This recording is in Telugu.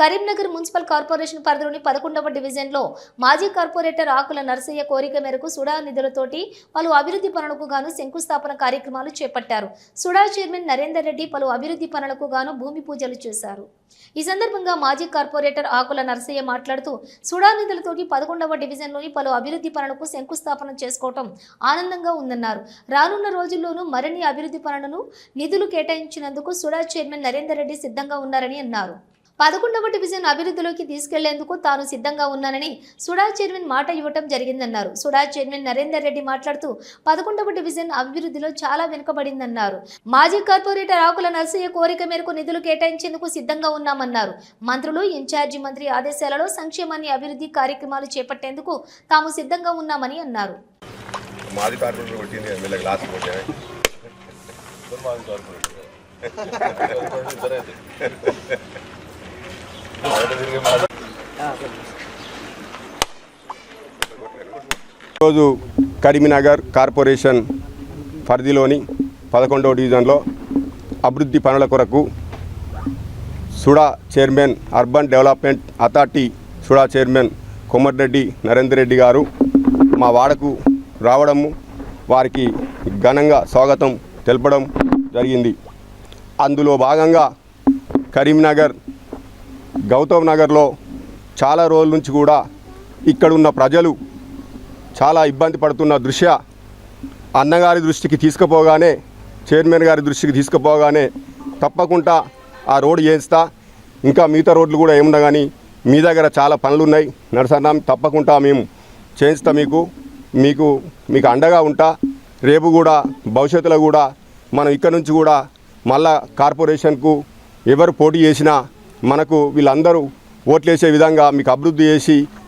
కరీంనగర్ మున్సిపల్ కార్పొరేషన్ పరిధిలోని 11వ డివిజన్లో మాజీ కార్పొరేటర్ ఆకుల నరసయ్య కోరిక మేరకు సుడా నిధులతోటి పలు అభివృద్ధి పనులకు గాను శంకుస్థాపన కార్యక్రమాలు చేపట్టారు. సుడా చైర్మన్ నరేందర్ రెడ్డి పలు అభివృద్ధి పనులకు గాను భూమి పూజలు చేశారు. ఈ సందర్భంగా మాజీ కార్పొరేటర్ ఆకుల నరసయ్య మాట్లాడుతూ సుడా నిధులతోటి 11వ డివిజన్లోని పలు అభివృద్ధి పనులకు శంకుస్థాపన చేసుకోవటం ఆనందంగా ఉందన్నారు. రానున్న రోజుల్లోనూ మరిన్ని అభివృద్ధి పనులను నిధులు కేటాయించినందుకు సుడా చైర్మన్ నరేందర్ రెడ్డి సిద్ధంగా ఉన్నారని అన్నారు. 11వ డివిజన్ అభివృద్ధిలోకి తీసుకెళ్లేందుకు తాను సిద్ధంగా ఉన్నానని సుడా చైర్మన్ మాట ఇవ్వటం జరిగిందన్నారు. సుడా చైర్మన్ నరేందర్ రెడ్డి మాట్లాడుతూ 11వ డివిజన్ అభివృద్ధిలో చాలా వెనుకబడిందన్నారు. మాజీ కార్పొరేటర్ ఆకుల నరసయ్య కోరిక మేరకు నిధులు కేటాయించేందుకు సిద్ధంగా ఉన్నామన్నారు. మంత్రులు, ఇన్ఛార్జి మంత్రి ఆదేశాలలో సంక్షేమాన్ని అభివృద్ధి కార్యక్రమాలు చేపట్టేందుకు తాము సిద్ధంగా ఉన్నామని అన్నారు. ఈరోజు కరీంనగర్ కార్పొరేషన్ పరిధిలోని 11వ డివిజన్లో అభివృద్ధి పనుల కొరకు SUDA chairman urban development authority SUDA chairman Komatireddy Narender Reddy గారు మా వాడకు రావడము, వారికి ఘనంగా స్వాగతం తెలపడం జరిగింది. అందులో భాగంగా కరీంనగర్ గౌతమ్ నగర్లో చాలా రోజుల నుంచి కూడా ఇక్కడున్న ప్రజలు చాలా ఇబ్బంది పడుతున్న దృష్ట్యా అన్నగారి దృష్టికి తీసుకుపోగానే, చైర్మన్ గారి దృష్టికి తీసుకుపోగానే తప్పకుండా ఆ రోడ్డు చేయిస్తా, ఇంకా మిగతా రోడ్లు కూడా ఏమున్నా కానీ మీ దగ్గర చాలా పనులు ఉన్నాయి నరసన్న, తప్పకుండా మేము చేయిస్తా, మీకు అండగా ఉంటా. రేపు కూడా భవిష్యత్తులో కూడా మనం ఇక్కడ నుంచి కూడా మళ్ళా కార్పొరేషన్కు ఎవరు పోటీ చేసినా మనకు వీళ్ళందరూ ఓట్లేసే విధంగా మీకు అభివృద్ధి చేసి